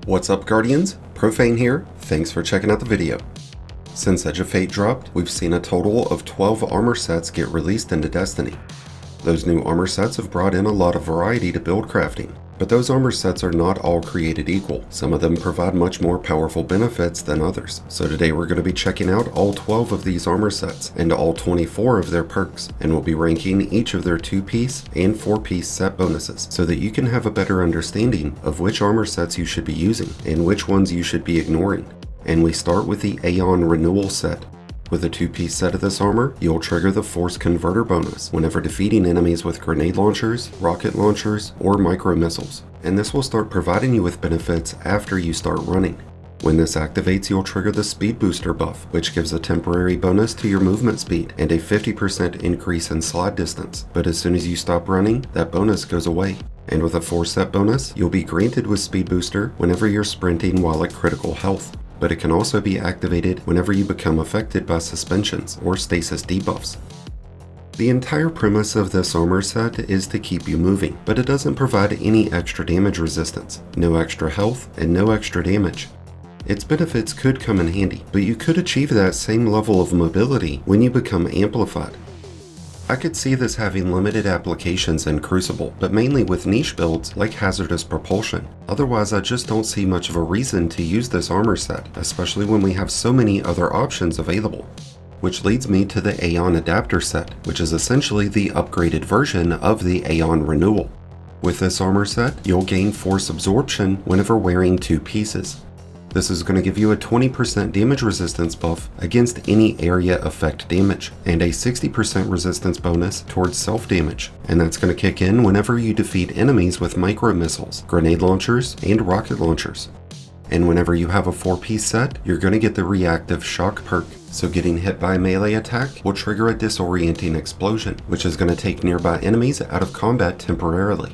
What's up, Guardians? Profane here. Thanks for checking out the video. Since Edge of Fate dropped, we've seen a total of 12 armor sets get released into Destiny. Those new armor sets have brought in a lot of variety to build crafting, but those armor sets are not all created equal. Some of them provide much more powerful benefits than others. So today we're going to be checking out all 12 of these armor sets and all 24 of their perks, and we'll be ranking each of their 2-piece and 4-piece set bonuses so that you can have a better understanding of which armor sets you should be using and which ones you should be ignoring. And we start with the AION Renewal Set. With a 2-piece set of this armor, you'll trigger the Force Converter bonus whenever defeating enemies with grenade launchers, rocket launchers, or micro missiles, and this will start providing you with benefits after you start running. When this activates, you'll trigger the Speed Booster buff, which gives a temporary bonus to your movement speed and a 50% increase in slide distance, but as soon as you stop running, that bonus goes away. And with a 4-set bonus, you'll be granted with Speed Booster whenever you're sprinting while at critical health. But it can also be activated whenever you become affected by suspensions or stasis debuffs. The entire premise of this armor set is to keep you moving, but it doesn't provide any extra damage resistance, no extra health, and no extra damage. Its benefits could come in handy, but you could achieve that same level of mobility when you become amplified. I could see this having limited applications in Crucible, but mainly with niche builds like Hazardous Propulsion. Otherwise, I just don't see much of a reason to use this armor set, especially when we have so many other options available. Which leads me to the AION Adapter Set, which is essentially the upgraded version of the AION Renewal. With this armor set, you'll gain Force Absorption whenever wearing 2 pieces. This is going to give you a 20% damage resistance buff against any area effect damage, and a 60% resistance bonus towards self-damage, and that's going to kick in whenever you defeat enemies with micro missiles, grenade launchers, and rocket launchers. And whenever you have a 4-piece set, you're going to get the reactive shock perk, so getting hit by a melee attack will trigger a disorienting explosion, which is going to take nearby enemies out of combat temporarily.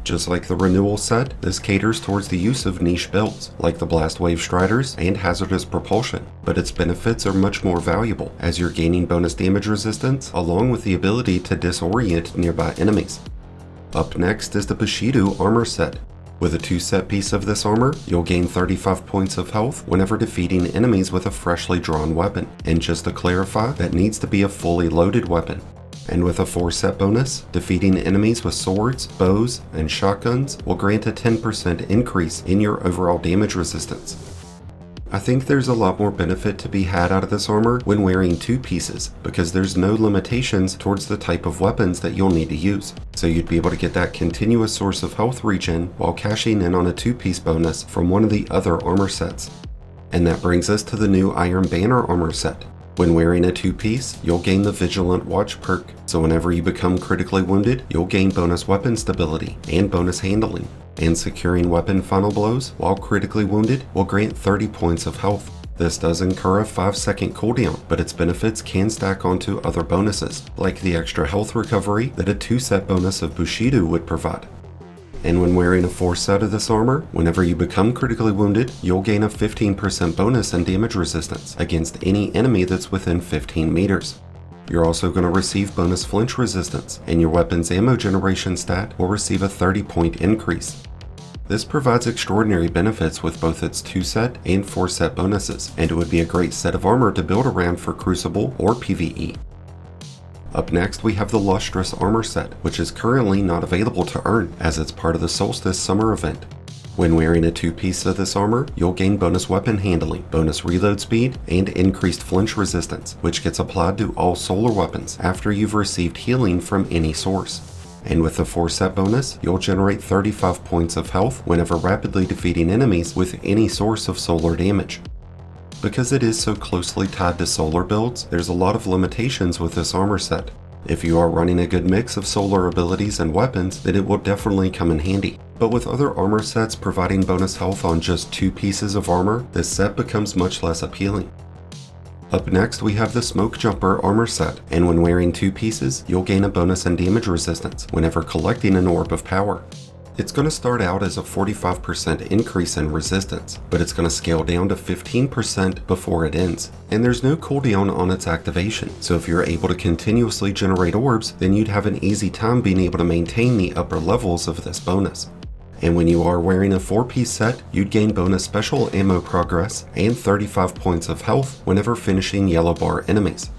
Just like the Renewal Set, this caters towards the use of niche builds, like the Blast Wave Striders and Hazardous Propulsion, but its benefits are much more valuable, as you're gaining bonus damage resistance, along with the ability to disorient nearby enemies. Up next is the Bushido Armor Set. With a 2-set piece of this armor, you'll gain 35 points of health whenever defeating enemies with a freshly drawn weapon, and just to clarify, that needs to be a fully loaded weapon. And with a 4-set bonus, defeating enemies with swords, bows, and shotguns will grant a 10% increase in your overall damage resistance. I think there's a lot more benefit to be had out of this armor when wearing 2 pieces, because there's no limitations towards the type of weapons that you'll need to use. So you'd be able to get that continuous source of health regen while cashing in on a 2-piece bonus from one of the other armor sets. And that brings us to the new Iron Banner armor set. When wearing a 2-piece, you'll gain the Vigilant Watch perk, so whenever you become critically wounded, you'll gain bonus weapon stability and bonus handling, and securing weapon final blows while critically wounded will grant 30 points of health. This does incur a 5-second cooldown, but its benefits can stack onto other bonuses, like the extra health recovery that a 2-set bonus of Bushido would provide. And when wearing a 4-set of this armor, whenever you become critically wounded, you'll gain a 15% bonus in damage resistance against any enemy that's within 15 meters. You're also going to receive bonus flinch resistance, and your weapon's ammo generation stat will receive a 30-point increase. This provides extraordinary benefits with both its 2-set and 4-set bonuses, and it would be a great set of armor to build around for Crucible or PvE. Up next, we have the Lustrous Armor Set, which is currently not available to earn, as it's part of the Solstice Summer event. When wearing a 2-piece of this armor, you'll gain bonus weapon handling, bonus reload speed, and increased flinch resistance, which gets applied to all solar weapons after you've received healing from any source. And with the 4-set bonus, you'll generate 35 points of health whenever rapidly defeating enemies with any source of solar damage. Because it is so closely tied to solar builds, there's a lot of limitations with this armor set. If you are running a good mix of solar abilities and weapons, then it will definitely come in handy. But with other armor sets providing bonus health on just 2 pieces of armor, this set becomes much less appealing. Up next, we have the Smoke Jumper Armor Set, and when wearing 2 pieces, you'll gain a bonus in damage resistance whenever collecting an Orb of Power. It's going to start out as a 45% increase in resistance, but it's going to scale down to 15% before it ends. And there's no cooldown on its activation, so if you're able to continuously generate orbs, then you'd have an easy time being able to maintain the upper levels of this bonus. And when you are wearing a 4-piece set, you'd gain bonus special ammo progress and 35 points of health whenever finishing yellow bar enemies.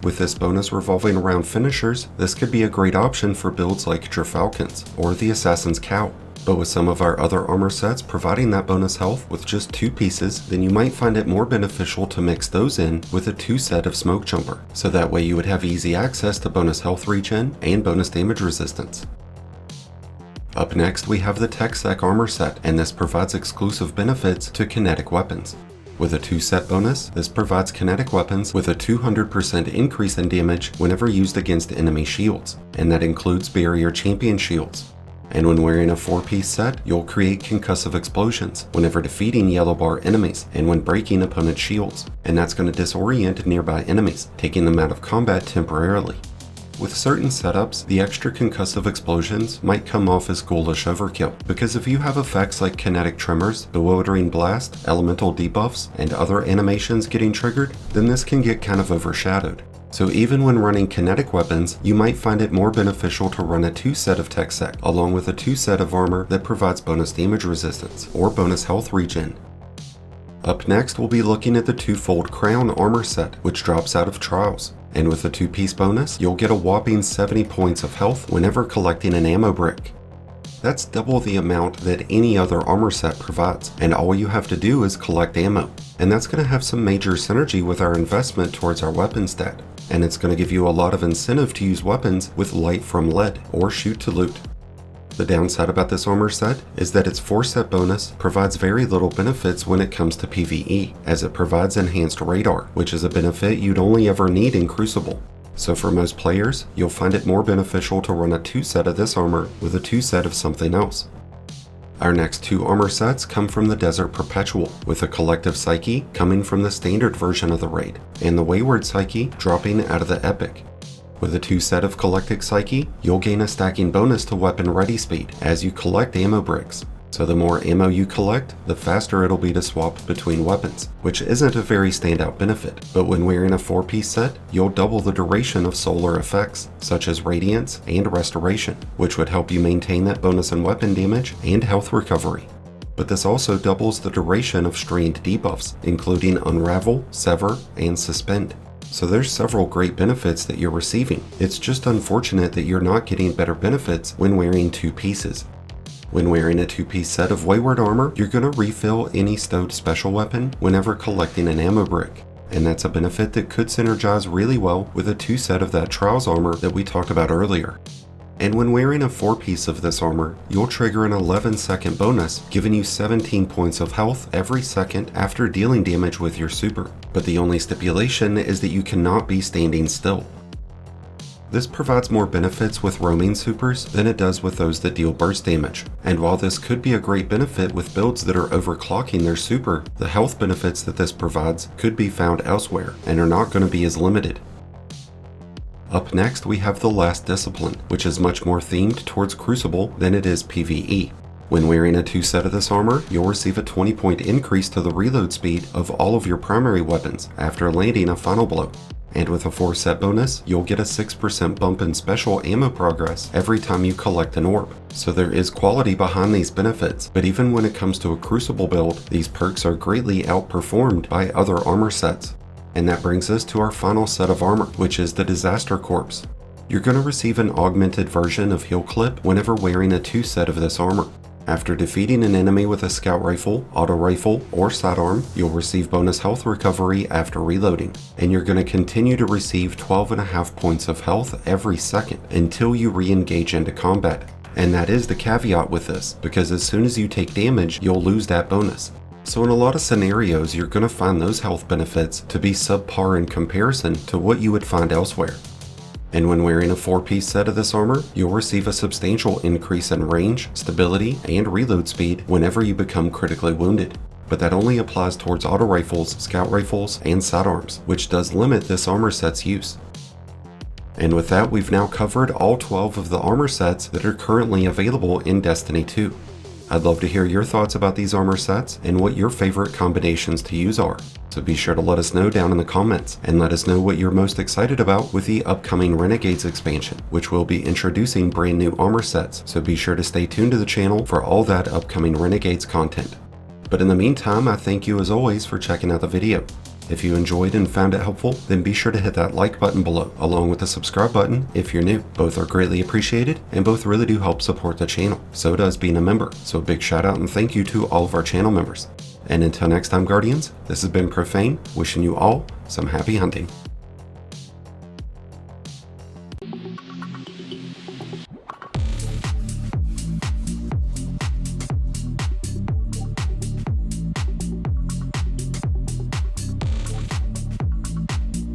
With this bonus revolving around finishers, this could be a great option for builds like Gerfalcon's or the Assassin's Cowl. But with some of our other armor sets providing that bonus health with just 2 pieces, then you might find it more beneficial to mix those in with a 2 set of Smoke Jumper, so that way you would have easy access to bonus health regen and bonus damage resistance. Up next we have the Techsec armor set, and this provides exclusive benefits to kinetic weapons. With a 2 set bonus, this provides kinetic weapons with a 200% increase in damage whenever used against enemy shields, and that includes barrier champion shields. And when wearing a 4-piece set, you'll create concussive explosions whenever defeating yellow bar enemies and when breaking opponent shields, and that's going to disorient nearby enemies, taking them out of combat temporarily. With certain setups, the extra concussive explosions might come off as ghoulish overkill, because if you have effects like kinetic tremors, bewildering blast, elemental debuffs, and other animations getting triggered, then this can get kind of overshadowed. So even when running kinetic weapons, you might find it more beneficial to run a 2 set of Techsec, along with a 2 set of armor that provides bonus damage resistance, or bonus health regen. Up next, we'll be looking at the Twofold Crown armor set, which drops out of Trials. And with a 2-piece bonus, you'll get a whopping 70 points of health whenever collecting an ammo brick. That's double the amount that any other armor set provides, and all you have to do is collect ammo. And that's going to have some major synergy with our investment towards our weapon stat, and it's going to give you a lot of incentive to use weapons with light from lead or shoot to loot. The downside about this armor set is that its 4-set bonus provides very little benefits when it comes to PvE, as it provides enhanced radar, which is a benefit you'd only ever need in Crucible. So for most players, you'll find it more beneficial to run a 2 set of this armor with a 2 set of something else. Our next 2 armor sets come from the Desert Perpetual, with a Collective Psyche coming from the standard version of the raid, and the Wayward Psyche dropping out of the Epic. With a 2 set of Collective Psyche, you'll gain a stacking bonus to weapon ready speed as you collect ammo bricks. So the more ammo you collect, the faster it'll be to swap between weapons, which isn't a very standout benefit. But when wearing a 4-piece set, you'll double the duration of solar effects, such as Radiance and Restoration, which would help you maintain that bonus in weapon damage and health recovery. But this also doubles the duration of strained debuffs, including Unravel, Sever, and Suspend. So there's several great benefits that you're receiving. It's just unfortunate that you're not getting better benefits when wearing 2 pieces. When wearing a 2-piece set of Wayward armor, you're going to refill any stowed special weapon whenever collecting an ammo brick. And that's a benefit that could synergize really well with a 2 set of that Trials armor that we talked about earlier. And when wearing a 4-piece of this armor, you'll trigger an 11-second bonus, giving you 17 points of health every second after dealing damage with your super. But the only stipulation is that you cannot be standing still. This provides more benefits with roaming supers than it does with those that deal burst damage. And while this could be a great benefit with builds that are overclocking their super, the health benefits that this provides could be found elsewhere and are not going to be as limited. Up next we have the Last Discipline, which is much more themed towards Crucible than it is PvE. When wearing a 2 set of this armor, you'll receive a 20-point increase to the reload speed of all of your primary weapons after landing a final blow. And with a 4-set bonus, you'll get a 6% bump in special ammo progress every time you collect an orb. So there is quality behind these benefits, but even when it comes to a Crucible build, these perks are greatly outperformed by other armor sets. And that brings us to our final set of armor, which is the Disaster Corpse. You're going to receive an augmented version of Heal Clip whenever wearing a 2 set of this armor. After defeating an enemy with a scout rifle, auto rifle, or sidearm, you'll receive bonus health recovery after reloading, and you're going to continue to receive 12.5 points of health every second until you re-engage into combat. And that is the caveat with this, because as soon as you take damage, you'll lose that bonus. So in a lot of scenarios, you're going to find those health benefits to be subpar in comparison to what you would find elsewhere. And when wearing a 4-piece set of this armor, you'll receive a substantial increase in range, stability, and reload speed whenever you become critically wounded. But that only applies towards auto rifles, scout rifles, and sidearms, which does limit this armor set's use. And with that, we've now covered all 12 of the armor sets that are currently available in Destiny 2. I'd love to hear your thoughts about these armor sets and what your favorite combinations to use are. So be sure to let us know down in the comments, and let us know what you're most excited about with the upcoming Renegades expansion, which will be introducing brand new armor sets, so be sure to stay tuned to the channel for all that upcoming Renegades content. But in the meantime, I thank you as always for checking out the video. If you enjoyed and found it helpful, then be sure to hit that like button below, along with the subscribe button if you're new. Both are greatly appreciated, and both really do help support the channel. So does being a member, so a big shout out and thank you to all of our channel members. And until next time, Guardians, this has been Profane, wishing you all some happy hunting.